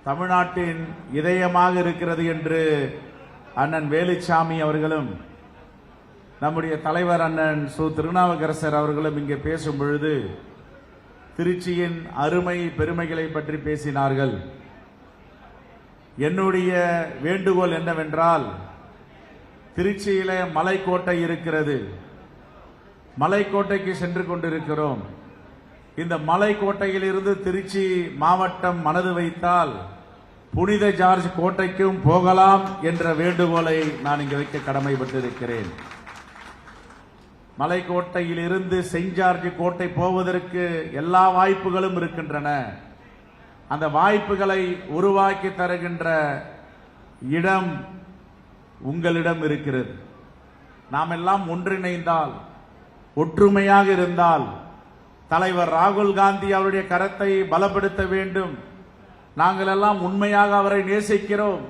தமிழ்நாட்டின் இதயமாக இருக்கிறது என்று அண்ணன் வேலுச்சாமி அவர்களும் நம்முடைய தலைவர் அண்ணன் சு திருநாவுக்கரசர் அவர்களும் இங்கே பேசும் பொழுது திருச்சியின் அருமை பெருமைகளை பற்றி பேசினார்கள். என்னுடைய வேண்டுகோள் என்னவென்றால், திருச்சியிலே மலைக்கோட்டை இருக்கிறது. மலைக்கோட்டைக்கு சென்று கொண்டிருக்கிறோம். இந்த மலைக்கோட்டையில் இருந்து திருச்சி மாவட்டம் மனது வைத்தால் புனித ஜார்ஜ் கோட்டைக்கும் போகலாம் என்ற வேண்டுகோளை நான் இங்கு வைக்க கடமைப்பட்டிருக்கிறேன். மலைக்கோட்டையில் இருந்து செயின்ட் ஜார்ஜ் கோட்டை போவதற்கு எல்லா வாய்ப்புகளும் இருக்கின்றன. அந்த வாய்ப்புகளை உருவாக்கி தருகின்ற இடம் உங்களிடம் இருக்கிறது. நாம் எல்லாம் ஒன்றிணைந்தால், ஒற்றுமையாக இருந்தால், தலைவர் ராகுல் காந்தி அவருடைய கரத்தை பலப்படுத்த வேண்டும். நாங்கள் எல்லாம் உண்மையாக அவரை நேசிக்கிறோம்,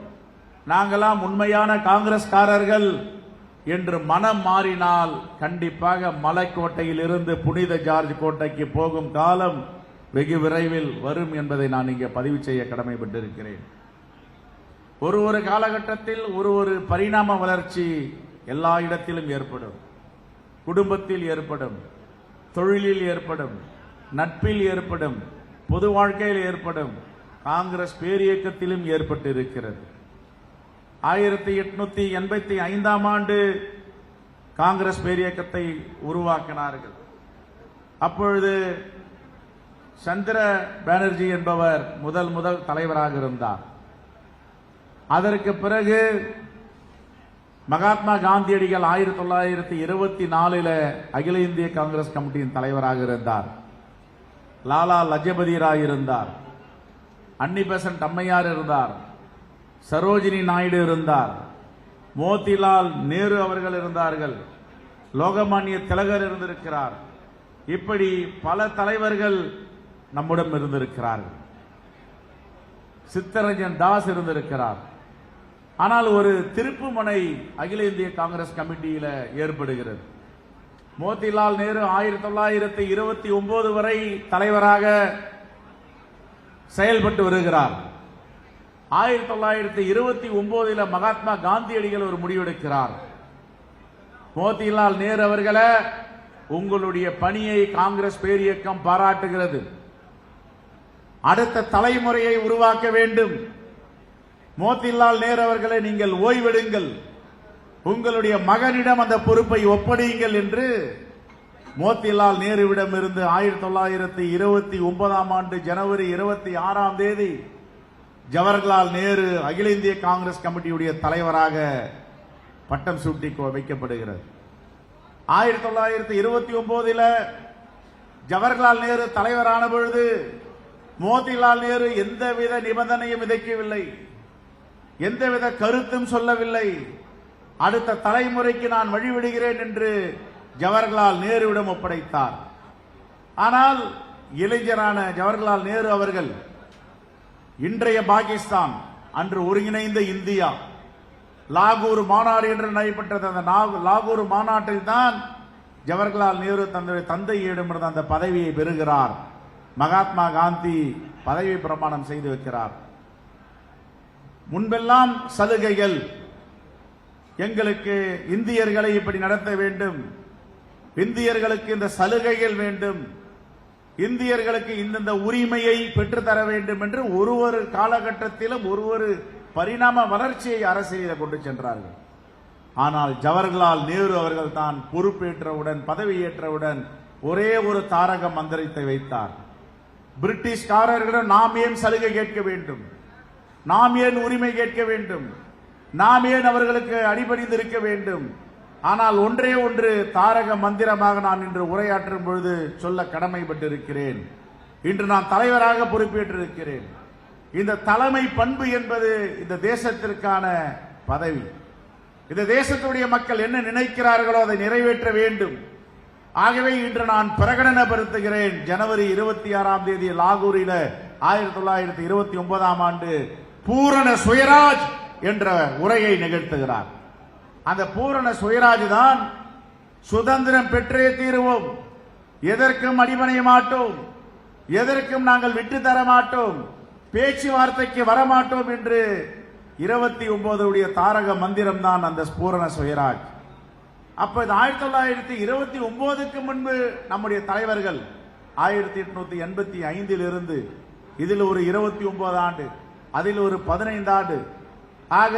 நாங்கெல்லாம் உண்மையான காங்கிரஸ்காரர்கள் என்று மனம் மாறினால் கண்டிப்பாக மலைக்கோட்டையில் இருந்து புனித ஜார்ஜ் கோட்டைக்கு போகும் காலம் வெகு விரைவில் வரும் என்பதை நான் இங்கே பதிவு செய்ய கடமைப்பட்டிருக்கிறேன். ஒரு காலகட்டத்தில் ஒரு பரிணாம வளர்ச்சி எல்லா இடத்திலும் ஏற்படும். குடும்பத்தில் ஏற்படும், தொழிலில் ஏற்படும், நட்பில் ஏற்படும், பொது வாழ்க்கையில் ஏற்படும். காங்கிரஸ் பேரியக்கத்திலும் ஏற்பட்டிருக்கிறது. 1885 ஆண்டு காங்கிரஸ் பேரியக்கத்தை உருவாக்கினார்கள். அப்பொழுது சந்திர பானர்ஜி என்பவர் முதல் தலைவராக இருந்தார். அதற்கு பிறகு மகாத்மா காந்தியடிகள் 1924 அகில இந்திய காங்கிரஸ் கமிட்டியின் தலைவராக இருந்தார். லாலா லஜபதி ராய் இருந்தார், அன்னி பெசன்ட் அம்மையார் இருந்தார், சரோஜினி நாயுடு இருந்தார், மோதிலால் நேரு அவர்கள் இருந்தார்கள், லோகமானிய திலகர் இருந்திருக்கிறார். இப்படி பல தலைவர்கள் நம்முடன் இருந்திருக்கிறார்கள். சித்தரஞ்சன் தாஸ் இருந்திருக்கிறார். ஆனால் ஒரு திருப்புமுனை அகில இந்திய காங்கிரஸ் கமிட்டியில ஏற்படுகிறது. மோதிலால் நேரு 1929 வரை தலைவராக செயல்பட்டு வருகிறார். 1929 மகாத்மா காந்தியடிகள் ஒரு முடிவெடுக்கிறார். மோதிலால் நேரு அவர்களே, உங்களுடைய பணியை காங்கிரஸ் பேரியக்கம் பாராட்டுகிறது. அடுத்த தலைமுறையை உருவாக்க வேண்டும். மோதிலால் நேரு அவர்களை நீங்கள் ஓய்வெடுங்கள், உங்களுடைய மகனிடம் அந்த பொறுப்பை ஒப்படையுங்கள் என்று மோதிலால் நேருவிடம் இருந்து 1929 ஆண்டு ஜனவரி 26 ஜவஹர்லால் நேரு அகில இந்திய காங்கிரஸ் கமிட்டியுடைய தலைவராக பட்டம் சூட்டி வைக்கப்படுகிறது. 1929 ஜவஹர்லால் நேரு தலைவரான பொழுது மோதிலால் நேரு எந்தவித நிபந்தனையும் விதைக்கவில்லை, எந்தவித கருத்தும் சொல்லவில்லை. அடுத்த தலைமுறைக்கு நான் வழிவிடுகிறேன் என்று ஜவஹர்லால் நேருவிடம் ஒப்படைத்தார். ஆனால் இளைஞரான ஜவஹர்லால் நேரு அவர்கள் இன்றைய பாகிஸ்தான், அன்று ஒருங்கிணைந்த இந்தியா, லாகூர் மாநாடு என்று நடைபெற்றது. அந்த லாகூர் மாநாட்டில் தான் ஜவஹர்லால் நேரு தன்னுடைய தந்தையிடமிருந்து அந்த பதவியை பெறுகிறார். மகாத்மா காந்தி பதவி பிரமாணம் செய்து வைக்கிறார். முன்பெல்லாம் சலுகைகள், எங்களுக்கு இந்தியர்களை இப்படி நடத்த வேண்டும், இந்தியர்களுக்கு இந்த சலுகைகள் வேண்டும், இந்தியர்களுக்கு இந்த உரிமையை பெற்றுத்தர வேண்டும் என்று ஒரு காலகட்டத்திலும் ஒரு பரிணாம வளர்ச்சியை அரசியலில் கொண்டு சென்றார்கள். ஆனால் ஜவஹர்லால் நேரு அவர்கள் தான் பொறுப்பேற்றவுடன், பதவியேற்றவுடன் ஒரே ஒரு தாரக மந்திரத்தை வைத்தார். பிரிட்டிஷ்காரர்களிடம் நாம் ஏன் சலுகை கேட்க வேண்டும், நாம் ஏன் உரிமை கேட்க வேண்டும், நாம் ஏன் அவர்களுக்கு அடிபணிந்து இருக்க வேண்டும். ஆனால் ஒன்றே ஒன்று தாரக மந்திரமாக நான் இன்று உரையாற்றும் பொழுது சொல்ல கடமைப்பட்டிருக்கிறேன். இன்று நான் தலைவராக பொறுப்பேற்றிருக்கிறேன். இந்த தலைமை பண்பு என்பது இந்த தேசத்திற்கான பதவி. இந்த தேசத்துடைய மக்கள் என்ன நினைக்கிறார்களோ அதை நிறைவேற்ற வேண்டும். ஆகவே இன்று நான் பிரகடனப்படுத்துகிறேன். ஜனவரி 26 லாகூரில் 1929 ஆண்டு பூரண சுயராஜ் என்ற உரையை நிகழ்த்துகிறார். அந்த பூரண சுயராஜ் தான் சுதந்திரம் பெற்றே தீருவோம், எதற்கும் அடிபணிய மாட்டோம், எதற்கும் நாங்கள் விட்டு தர மாட்டோம், பேச்சுவார்த்தைக்கு வரமாட்டோம் என்று 29 தாரக மந்திரம் தான் அந்த ஸ்பூரண சுயராஜ். அப்ப 1929க்கு முன்பு நம்முடைய தலைவர்கள் 1885 இருந்து இதில் ஒரு 29 ஆண்டு, அதில் ஒரு 15 ஆண்டு, ஆக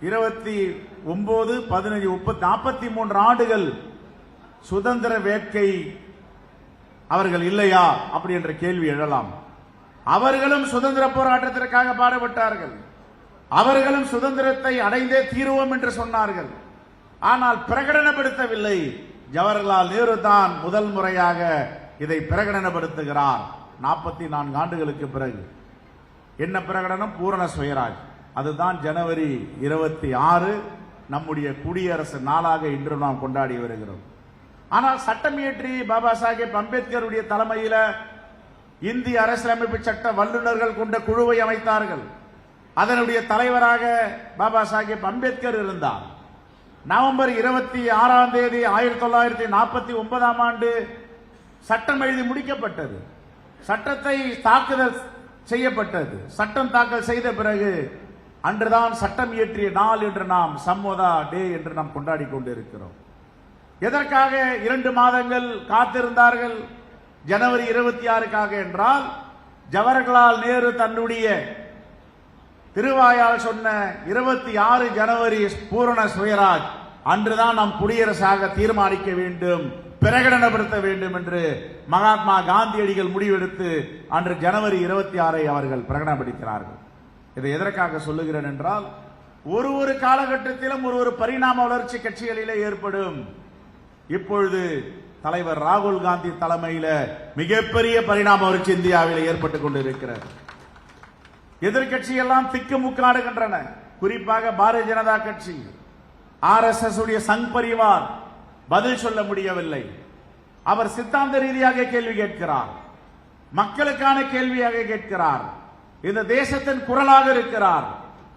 29, 15, 43 ஆண்டுகள் சுதந்திர வேட்கை அவர்கள் இல்லையா அப்படி என்ற கேள்வி எழலாம். அவர்களும் சுதந்திர போராட்டத்திற்காக பாடுபட்டார்கள். அவர்களும் சுதந்திரத்தை அடைந்தே தீருவோம் என்று சொன்னார்கள். ஆனால் பிரகடனப்படுத்தவில்லை. ஜவஹர்லால் நேரு தான் முதல் முறையாக இதை பிரகடனப்படுத்துகிறார் 44 ஆண்டுகளுக்கு பிறகு. என்ன பிரகடனம்? பூரண சுயராஜ். அதுதான் ஜனவரி 26 நம்முடைய குடியரசு நாளாக இன்று நாம் கொண்டாடி வருகிறோம். ஆனால் சட்டம் இயற்றி பாபா சாஹேப் அம்பேத்கருடைய தலைமையில் இந்திய அரசியலமைப்பு சட்ட வல்லுநர்கள் கொண்ட குழுவை அமைத்தார்கள். அதனுடைய தலைவராக பாபா சாஹேப் அம்பேத்கர் இருந்தார். நவம்பர் 26ஆம் தேதி 1949ஆம் ஆண்டு சட்டம் எழுதி முடிக்கப்பட்டது. சட்டத்தை தாக்குதல் செய்யப்பட்டது. சட்டம் தாக்கல் செய்த பிறகு அன்றுதான் சட்டம் இயற்றிய நாள் என்று நாம் சம்மோதா டே என்று நாம் கொண்டாடி கொண்டிருக்கிறோம். எதற்காக 2 மாதங்கள் காத்திருந்தார்கள் ஜனவரி 26க்காக என்றால், ஜவஹர்லால் நேரு தன்னுடைய திருவாயால் சொன்ன 26 ஜனவரி பூரண சுயராஜ் அன்றுதான் நாம் குடியரசாக தீர்மானிக்க வேண்டும், பிரகடனப்படுத்த வேண்டும் என்று மகாத்மா காந்தியடிகள் முடிவெடுத்து அன்று ஜனவரி 26 அவர்கள் பிரகடனப்படுத்தினார்கள். இதை எதற்காக சொல்லுகிறேன் என்றால், ஒரு காலகட்டத்திலும் ஒரு பரிணாம வளர்ச்சி கட்சிகளிலே ஏற்படும். இப்பொழுது தலைவர் ராகுல் காந்தி தலைமையில் மிகப்பெரிய பரிணாம வளர்ச்சி இந்தியாவில் ஏற்பட்டுக் கொண்டிருக்கிறது. எதிர்கட்சியெல்லாம் திக்குமுக்காடுகின்றன. குறிப்பாக பாரதிய ஜனதா கட்சி, RSS உடைய சங் பரிவார் பதில் சொல்ல முடியவில்லை. அவர் சித்தாந்த ரீதியாக கேள்வி கேட்கிறார், மக்களுக்கான கேள்வியாக கேட்கிறார், இந்த தேசத்தின் குரலாக இருக்கிறார்,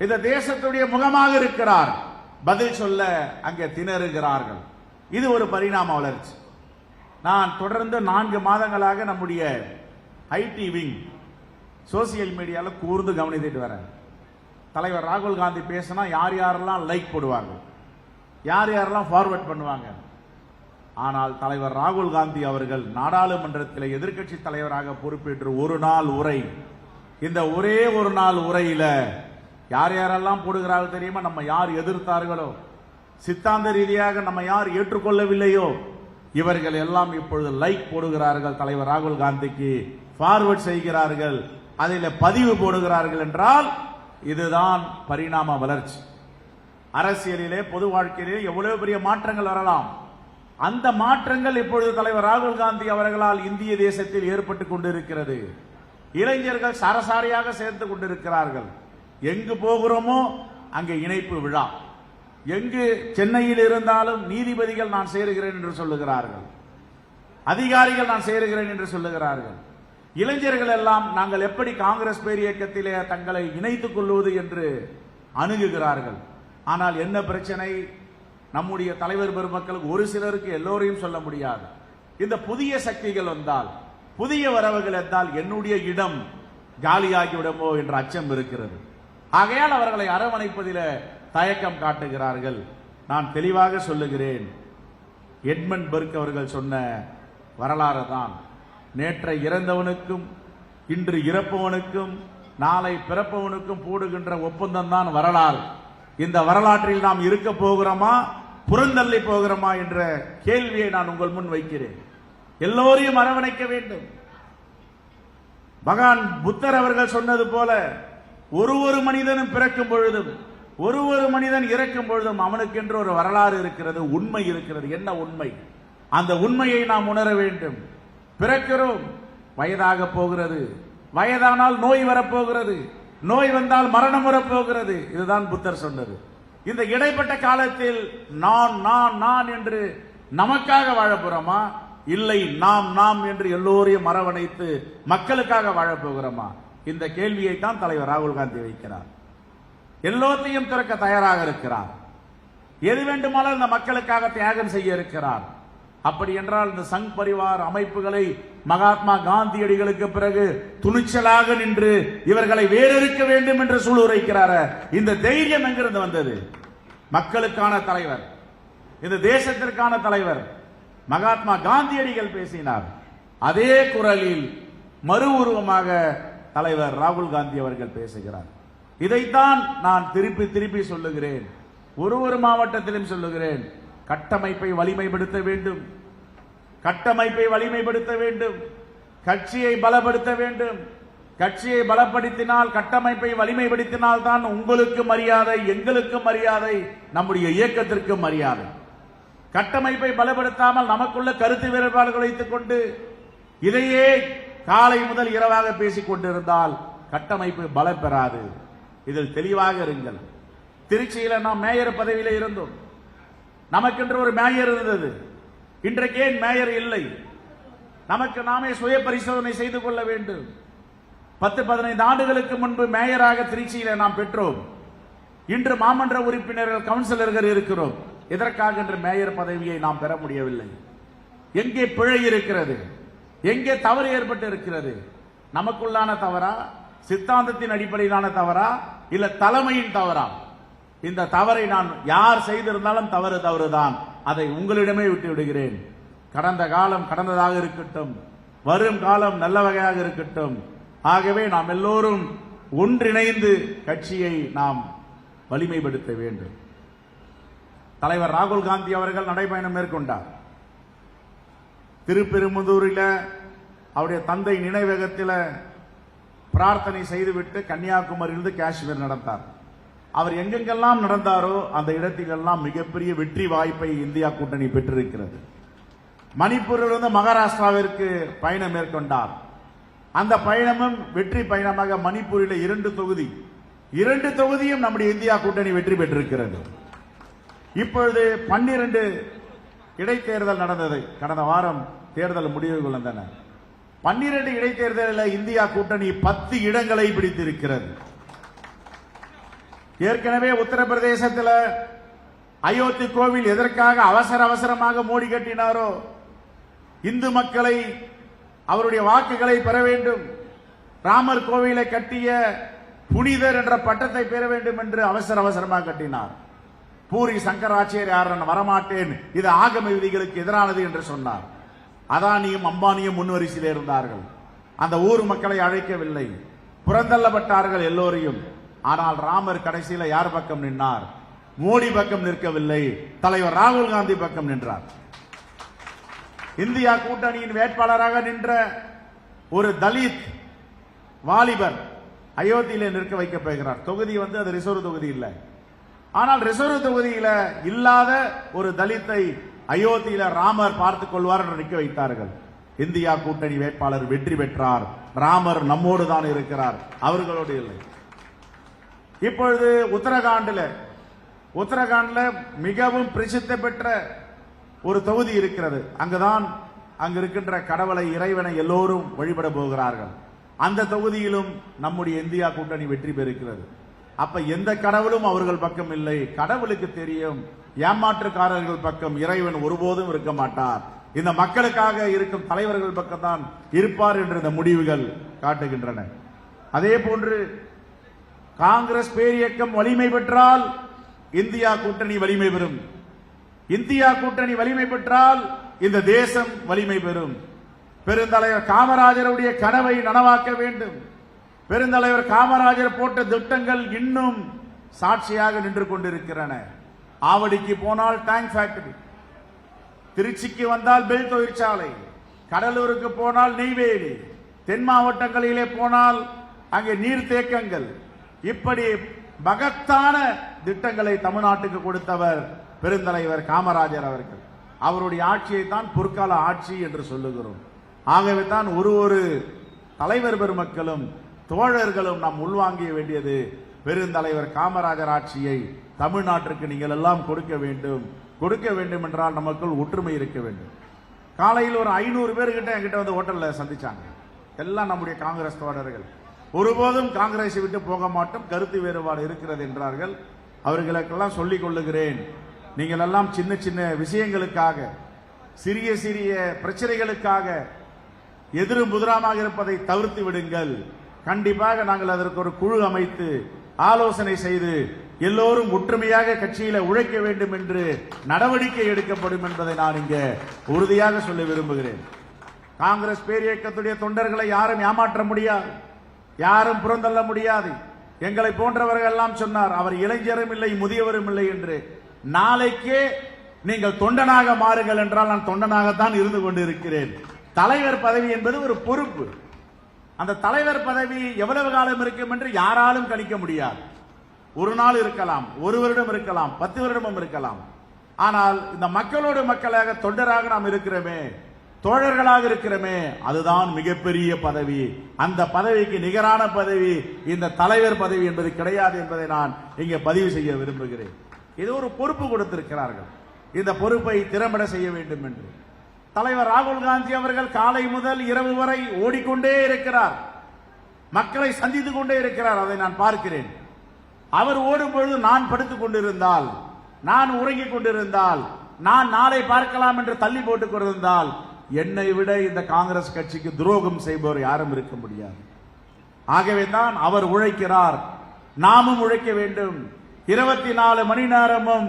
இந்த தேசத்துடைய முகமாக இருக்கிறார். பதில் சொல்ல அங்கே திணறுகிறார்கள். இது ஒரு பரிணாம வளர்ச்சி. நான் தொடர்ந்து 4 மாதங்களாக நம்முடைய ஐடி விங் சோசியல் மீடியாவில் கூர்ந்து கவனித்துட்டு வரேன். தலைவர் ராகுல் காந்தி பேசினா யார் யாரெல்லாம் லைக் போடுவாங்க, யார் யாரெல்லாம் ஃபார்வர்ட் பண்ணுவாங்க. ஆனால் தலைவர் ராகுல் காந்தி அவர்கள் நாடாளுமன்றத்தில் எதிர்க்கட்சி தலைவராக பொறுப்பேற்று ஒரு நாள் உரை, இந்த ஒரே ஒரு நாள் உரையில யார் யாரெல்லாம் போடுகிறார்கள் தெரியுமா? நம்ம யார் எதிர்த்தார்களோ, சித்தாந்த ரீதியாக நம்ம யார் ஏற்றுக்கொள்ளவில்லையோ, இவர்கள் எல்லாம் இப்பொழுது லைக் போடுகிறார்கள், தலைவர் ராகுல் காந்திக்கு ஃபார்வர்ட் செய்கிறார்கள், அதில் பதிவு போடுகிறார்கள். என்றால் இதுதான் பரிணாம வளர்ச்சி. அரசியலிலே பொது வாழ்க்கையிலே எவ்வளவு பெரிய மாற்றங்கள் வரலாம். அந்த மாற்றங்கள் இப்பொழுது தலைவர் ராகுல் காந்தி அவர்களால் இந்திய தேசத்தில் ஏற்பட்டுக் கொண்டிருக்கிறது. இளைஞர்கள் சரசாரியாக சேர்ந்து கொண்டிருக்கிறார்கள். எங்கு போகிறோமோ அங்கே இணைப்பு விழா. எங்கு சென்னையில் இருந்தாலும் நீதிபதிகள் நான் சேருகிறேன் என்று சொல்லுகிறார்கள், அதிகாரிகள் நான் சேருகிறேன் என்று சொல்லுகிறார்கள். இளைஞர்கள் எல்லாம் நாங்கள் எப்படி காங்கிரஸ் பேரியக்கத்திலே தங்களை இணைத்துக் கொள்வது என்று அணுகுகிறார்கள். ஆனால் என்ன பிரச்சனை? நம்முடைய தலைவர் பெருமக்களுக்கு ஒரு சிலருக்கு எல்லோரையும் சொல்ல முடியாது. இந்த புதிய சக்திகள் வந்தால், புதிய வரவுகள் வந்தால் என்னுடைய இடம் காலியாகிவிடுமோ என்ற அச்சம் இருக்கிறது. ஆகையால் அவர்களை அரவணைப்பதில் தயக்கம் காட்டுகிறார்கள். நான் தெளிவாக சொல்லுகிறேன், எட்மண்ட் பெர்க் அவர்கள் சொன்ன வரலாறு தான். நேற்றை இறந்தவனுக்கும் இன்று இறப்பவனுக்கும் நாளை பிறப்பவனுக்கும் போடுகின்ற ஒப்பந்தம் தான் வரலாறு. இந்த வரலாற்றில் நாம் இருக்க போகிறோமா, புறந்தள்ளி போகிறோமா என்ற கேள்வியை நான் உங்கள் முன் வைக்கிறேன். எல்லோரையும் அரவணைக்க வேண்டும். பகவான் புத்தர் அவர்கள் சொன்னது போல, ஒரு மனிதனும் பிறக்கும் பொழுதும் ஒரு மனிதன் இறக்கும் பொழுதும் அவனுக்கென்று ஒரு வரலாறு இருக்கிறது, உண்மை இருக்கிறது. என்ன உண்மை? அந்த உண்மையை நாம் உணர வேண்டும். பிறக்கிறோம், வயதாக போகிறது, வயதானால் நோய் வரப்போகிறது, நோய் வந்தால் மரணம் வரப்போகிறது. இதுதான் புத்தர் சொன்னது. இந்த இடைப்பட்ட காலத்தில் நான் நான் நான் என்று நமக்காக வாழப்போறோமா, இல்லை நாம் என்று எல்லோரையும் அரவணைத்து மக்களுக்காக வாழப்போகிறோமா? இந்த கேள்வியை தான் தலைவர் ராகுல் காந்தி வைக்கிறார். எல்லோத்தையும் திறக்க தயாராக இருக்கிறார். எது வேண்டுமானாலும் இந்த மக்களுக்காக தியாகம் செய்ய இருக்கிறார். அப்படி என்றால் இந்த சங் பரிவார் அமைப்புகளை மகாத்மா காந்தியடிகளுக்கு பிறகு துணிச்சலாக நின்று இவர்களை வேறறுக்க வேண்டும் என்று சூளுரைக்கிறார். இந்த தைரியம் எங்கிருந்து வந்தது? மக்களுக்கான தலைவர், இந்த தேசத்திற்கான தலைவர் மகாத்மா காந்தியடிகள் பேசினார். அதே குரலில் மறு உருவமாக தலைவர் ராகுல் காந்தி அவர்கள் பேசுகிறார். இதைத்தான் நான் திருப்பி திருப்பி சொல்லுகிறேன், ஒரு மாவட்டத்திலும் சொல்லுகிறேன். கட்டமைப்பை வலிமைப்படுத்த வேண்டும், கட்டமைப்பை வலிமைப்படுத்த வேண்டும், கட்சியை பலப்படுத்த வேண்டும். கட்சியை பலப்படுத்தினால், கட்டமைப்பை வலிமைப்படுத்தினால் தான் உங்களுக்கு மரியாதை, எங்களுக்கு மரியாதை, நம்முடைய இயக்கத்திற்கு மரியாதை. கட்டமைப்பை பலப்படுத்தாமல் நமக்குள்ள கருத்து வேறுபாடுகள் வைத்துக் கொண்டு இதையே காலை முதல் இரவாக பேசிக் கொண்டிருந்தால் கட்டமைப்பு பலம் பெறாது. இதில் தெளிவாக இருங்கள். திருச்சியில நாம் மேயர் பதவியில இருந்தோம். நமக்கென்று ஒரு மேயர் இருந்தது. இன்றைக்கு ஏன் மேயர் இல்லை? நமக்கு நாமே சுய பரிசோதனை செய்து கொள்ள வேண்டும். 10-15 ஆண்டுகளுக்கு முன்பு மேயராக திருச்சியில நாம் பெற்றோம். இன்று மாமன்ற உறுப்பினர்கள், கவுன்சிலர்கள் இருக்கிறோம். எதற்காக இன்று மேயர் பதவியை நாம் பெற முடியவில்லை? எங்கே பிழை இருக்கிறது? எங்கே தவறு ஏற்பட்டு இருக்கிறது? நமக்குள்ளான தவறா, சித்தாந்தத்தின் அடிப்படையிலான தவறா, இல்ல தலைமையின் தவறா? இந்த தவறை நான் யார் செய்திருந்தாலும் தவறுதான். அதை உங்களிடமே விட்டு விடுகிறேன். கடந்த காலம் கடந்ததாக இருக்கட்டும், வரும் காலம் நல்ல வகையாக இருக்கட்டும். ஆகவே நாம் எல்லோரும் ஒன்றிணைந்து கட்சியை நாம் வலிமைப்படுத்த வேண்டும். தலைவர் ராகுல் காந்தி அவர்கள் நடைபயணம் மேற்கொண்டார். திருப்பெரும்புதூரில் அவருடைய தந்தை நினைவகத்தில் பிரார்த்தனை செய்துவிட்டு கன்னியாகுமரியிலிருந்து காஷ்மீர் நடந்தார். அவர் எங்கெங்கெல்லாம் நடந்தாரோ அந்த இடத்திலெல்லாம் மிகப்பெரிய வெற்றி வாய்ப்பை இந்தியா கூட்டணி பெற்றிருக்கிறது. மணிப்பூரிலிருந்து மகாராஷ்டிராவிற்கு பயணம் மேற்கொண்டார். அந்த பயணமும் வெற்றி பயணமாக மணிப்பூரில் 2 தொகுதியும் நம்முடைய இந்தியா கூட்டணி வெற்றி பெற்றிருக்கிறது. இப்பொழுது 12 இடைத்தேர்தல் நடந்தது. கடந்த வாரம் தேர்தல் முடிவுகள் வந்தன. 12 இடைத்தேர்தலில் இந்தியா கூட்டணி 10 இடங்களை பிடித்திருக்கிறது. ஏற்கனவே உத்தரப்பிரதேசத்தில் அயோத்தி கோவில் எதற்காக அவசரமாக மோடி கட்டினாரோ, இந்து மக்களை, அவருடைய வாக்குகளை பெற வேண்டும், ராமர் கோவிலை கட்டிய புனிதர் என்ற பட்டத்தை பெற வேண்டும் என்று அவசரமாக கட்டினார். பூரி சங்கராச்சாரியார் வரமாட்டேன், இது ஆகம விதிகளுக்கு எதிரானது என்று சொன்னார். அதானியும் அம்பானியும் முன்வரிசையில் இருந்தார்கள். அந்த ஊர் மக்களை அழைக்கவில்லை, புறந்தள்ளப்பட்டார்கள் எல்லோரையும். ஆனால் ராமர் கடைசியில யார் பக்கம் நின்றார்? மோடி பக்கம் நிற்கவில்லை, தலைவர் ராகுல் காந்தி பக்கம் நின்றார். இந்தியா கூட்டணியின் வேட்பாளராக நின்ற ஒரு தலித் வாலிபர் அயோத்தியில நிற்க வைக்கப்படுகிறார். தொகுதி அது ரிசர்வ் தொகுதி இல்லை. ஆனால் ரிசர்வ் தொகுதியில இல்லாத ஒரு தலித்தை அயோத்தியில ராமர் பார்த்துக் கொள்வார் என்று நிற்க வைத்தார்கள். இந்தியா கூட்டணி வேட்பாளர் வெற்றி பெற்றார். ராமர் நம்மோடு தான் இருக்கிறார், அவர்களோடு இல்லை. இப்பொழுது உத்தரகாண்ட்ல மிகவும் பிரசித்தி பெற்ற ஒரு தொகுதி இருக்கிறது. அங்கு இருக்கின்ற கடவுளை, இறைவனை எல்லோரும் வழிபட போகிறார்கள். அந்த தொகுதியிலும் நம்முடைய இந்தியா கூட்டணி வெற்றி பெறுகிறது. அப்ப எந்த கடவுளும் அவர்கள் பக்கம் இல்லை. கடவுளுக்கு தெரியும், ஏமாற்றுக்காரர்கள் பக்கம் இறைவன் ஒருபோதும் இருக்க மாட்டார். இந்த மக்களுக்காக இருக்கும் தலைவர்கள் பக்கம் தான் இருப்பார் என்று இந்த முடிவுகள் காட்டுகின்றன. அதே போன்று காங்கிரஸ் பேரியக்கம் வலிமை பெற்றால் இந்தியா கூட்டணி வலிமை பெறும். இந்தியா கூட்டணி வலிமை பெற்றால் இந்த தேசம் வலிமை பெறும். பெருந்தலைவர் காமராஜருடைய கனவை நனவாக்க வேண்டும். பெருந்தலைவர் காமராஜர் போட்ட திட்டங்கள் இன்னும் சாட்சியாக நின்று கொண்டிருக்கிறன. ஆவடிக்கு போனால் டேங்க் ஃபேக்டரி, திருச்சிக்கு வந்தால் பெல் தொழிற்சாலை, கடலூருக்கு போனால் நெய்வேலி, தென் மாவட்டங்களிலே போனால் அங்கே நீர்த்தேக்கங்கள், இப்படி மகத்தான திட்டங்களை தமிழ்நாட்டுக்கு கொடுத்தவர் பெருந்தலைவர் காமராஜர் அவர்கள். அவருடைய ஆட்சியை தான் பொற்கால ஆட்சி என்று சொல்லுகிறோம். ஆகவே தான் ஒரு தலைவர் பெருமக்களும் தோழர்களும் நாம் உள்வாங்கிய வேண்டியது, பெருந்தலைவர் காமராஜர் ஆட்சியை தமிழ்நாட்டிற்கு நீங்கள் எல்லாம் கொடுக்க வேண்டும் என்றால் நமக்குள் ஒற்றுமை இருக்க வேண்டும். காலையில் ஒரு 500 பேர்கிட்ட என்கிட்ட ஹோட்டல்ல சந்திச்சாங்க. எல்லாம் நம்முடைய காங்கிரஸ் தோழர்கள். ஒருபோதும் காங்கிரஸை விட்டு போக மாட்டோம், கருத்து வேறுபாடு இருக்கிறது என்றார்கள். அவர்களுக்கெல்லாம் சொல்லிக் கொள்ளுகிறேன், நீங்கள் எல்லாம் சின்ன சின்ன விஷயங்களுக்காக, சிறிய பிரச்சனைகளுக்காக எதிரும் புதிராமாக இருப்பதை தவிர்த்து விடுங்கள். கண்டிப்பாக நாங்கள் அதற்கு ஒரு குழு அமைத்து ஆலோசனை செய்து எல்லோரும் ஒற்றுமையாக கட்சியில உழைக்க வேண்டும் என்று நடவடிக்கை எடுக்கப்படும் என்பதை நான் இங்கே உறுதியாக சொல்ல விரும்புகிறேன். காங்கிரஸ் பேரியக்கத்துடைய தொண்டர்களை யாரும் ஏமாற்ற முடியாது, யாரும் புறந்தள்ள முடியாது. எங்களை போன்றவர்கள் எல்லாம் சொன்னார், அவர் இளைஞரும் இல்லை முதியவரும் இல்லை என்று. நாளைக்கே நீங்கள் தொண்டனாக மாறுங்கள் என்றால் நான் தொண்டனாகத்தான் இருந்து கொண்டிருக்கிறேன். தலைவர் பதவி என்பது ஒரு பொறுப்பு. அந்த தலைவர் பதவி எவ்வளவு காலம் இருக்கும் என்று யாராலும் கணிக்க முடியாது. ஒரு நாள் இருக்கலாம், ஒரு வருடம் இருக்கலாம், 10 வருடமும் இருக்கலாம். ஆனால் இந்த மக்களோடு மக்களாக தொண்டராக நாம் இருக்கிறோமே, தோழர்களாக இருக்கிறோமே, அதுதான் மிகப்பெரிய பதவி. அந்த பதவிக்கு நிகரான பதவி இந்த தலைவர் பதவி என்பது கிடையாது என்பதை நான் இங்கே பதிவு செய்ய விரும்புகிறேன். இது ஒரு பொறுப்பு கொடுத்திருக்கிறார்கள், இந்த பொறுப்பை திறம்பட செய்ய வேண்டும் என்று. தலைவர் ராகுல் காந்தி அவர்கள் காலை முதல் இரவு வரை ஓடிக்கொண்டே இருக்கிறார், மக்களை சந்தித்துக் கொண்டே இருக்கிறார். அதை நான் பார்க்கிறேன். அவர் ஓடும் பொழுது நான் படுத்துக் கொண்டிருந்தால், நான் உறங்கிக் கொண்டிருந்தால், நான் நாளை பார்க்கலாம் என்று தள்ளி போட்டுக் கொண்டிருந்தால், என்னை விட இந்த காங்கிரஸ் கட்சிக்கு துரோகம் செய்பவர் யாரும் இருக்க முடியாது. ஆகவே தான் அவர் உழைக்கிறார், நாமும் உழைக்க வேண்டும். 24 மணி நேரமும்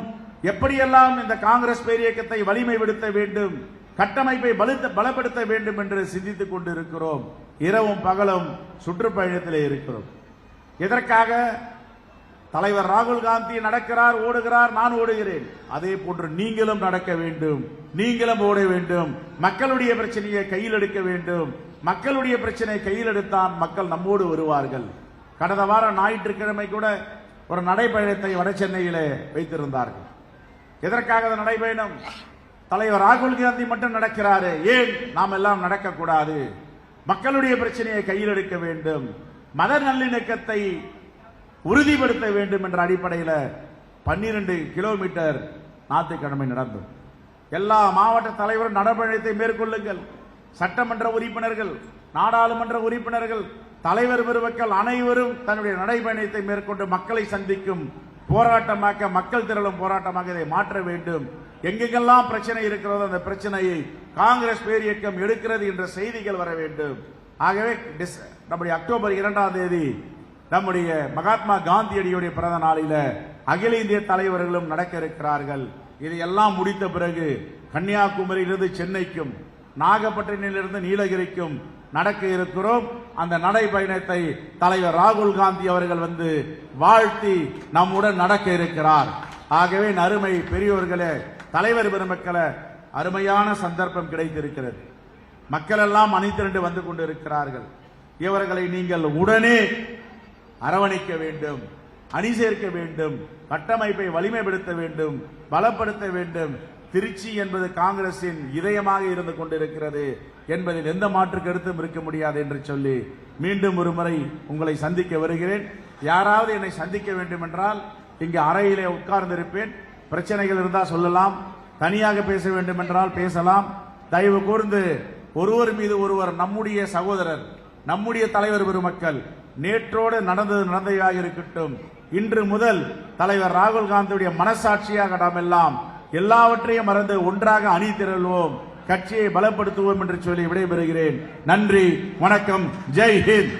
எப்படியெல்லாம் இந்த காங்கிரஸ் பேரியக்கத்தை வலிமைப்படுத்த வேண்டும், கட்டமைப்பை பலப்படுத்த வேண்டும் என்று சிந்தித்துக் கொண்டிருக்கிறோம். இரவும் பகலும் சுற்றுப்பயணத்திலே இருக்கிறோம். இதற்காக தலைவர் ராகுல் காந்தி நடக்கிறார், ஓடுகிறார், நான் ஓடுகிறேன். அதே போன்று நீங்களும் நடக்க வேண்டும், நீங்களும் ஓட வேண்டும். மக்களுடைய பிரச்சனையை கையில் எடுக்க வேண்டும். மக்களுடைய பிரச்சனை கையில் எடுத்தான் மக்கள் நம்மோடு வருவார்கள். கடந்த வாரம் ஞாயிற்றுக்கிழமை கூட ஒரு நடைபயணத்தை வட சென்னையிலே வைத்திருந்தார்கள். எதற்காக அந்த நடைபயணம்? தலைவர் ராகுல் காந்தி மட்டும் நடக்கிறாரு, ஏன் நாம் எல்லாம் நடக்கக்கூடாது? மக்களுடைய பிரச்சனையை கையில் எடுக்க வேண்டும், மத நல்லிணக்கத்தை உறுதிப்படுத்த வேண்டும் என்ற அடிப்படையில் 12 கிலோமீட்டர் ஞாயிற்றுக்கிழமை நடந்தது. எல்லா மாவட்ட தலைவரும் நடைபயணத்தை மேற்கொள்ளுங்கள். சட்டமன்ற உறுப்பினர்கள், நாடாளுமன்ற உறுப்பினர்கள், தலைவர் பெருமக்கள் அனைவரும் தன்னுடைய நடைபயணத்தை மேற்கொண்டு மக்களை சந்திக்கும் போராட்டமாக, மக்கள் திரளும் போராட்டமாக இதை மாற்ற வேண்டும். எங்கெங்கெல்லாம் பிரச்சனை இருக்கிறதோ அந்த பிரச்சனையை காங்கிரஸ் பேரியக்கம் எடுக்கிறது என்ற செய்திகள் வர வேண்டும். ஆகவே நம்முடைய அக்டோபர் 2ஆம் தேதி நம்முடைய மகாத்மா காந்தியடியுடைய பிறந்த நாளில அகில இந்திய தலைவர்களும் நடக்க இருக்கிறார்கள். இதையெல்லாம் முடித்த பிறகு கன்னியாகுமரியிலிருந்து சென்னைக்கும், நாகப்பட்டினத்திலிருந்து நீலகிரிக்கும் நடக்க இருக்கிறோம். அந்த நடைபயணத்தை தலைவர் ராகுல் காந்தி அவர்கள் வந்து வாழ்த்தி நம்முடன் நடக்க இருக்கிறார். ஆகவே அருமை பெரியோர்களே, தலைவர் பெருமக்களே, அருமையான சந்தர்ப்பம் கிடைத்திருக்கிறது. மக்கள் எல்லாம் அணிதிரண்டு வந்து கொண்டிருக்கிறார்கள். இவர்களை நீங்கள் உடனே அரவணைக்க வேண்டும், அணி சேர்க்க வேண்டும், கட்டமைப்பை வலிமைப்படுத்த வேண்டும், பலப்படுத்த வேண்டும். திருச்சி என்பது காங்கிரசின் இதயமாக இருந்து கொண்டிருக்கிறது என்பதில் எந்த மாற்று கருத்தும் இருக்க முடியாது என்று சொல்லி மீண்டும் ஒரு முறை உங்களை சந்திக்க வருகிறேன். யாராவது என்னை சந்திக்க வேண்டும் என்றால் இங்கு அறையிலே உட்கார்ந்திருப்பேன். பிரச்சனைகள் இருந்தால் சொல்லலாம், தனியாக பேச வேண்டும் என்றால் பேசலாம். தயவு கூர்ந்து ஒருவர் மீது ஒருவர், நம்முடைய சகோதரர், நம்முடைய தலைவர் பெருமக்கள், நேற்றோடு நடந்ததாக இருக்கட்டும், இன்று முதல் தலைவர் ராகுல் காந்தியுடைய மனசாட்சியாக நாம் எல்லாம் எல்லாவற்றையும் மறந்து ஒன்றாக அணி திரள்வோம், கட்சியை பலப்படுத்துவோம் என்று சொல்லி விடைபெறுகிறேன். நன்றி, வணக்கம், ஜெய் ஹிந்த்.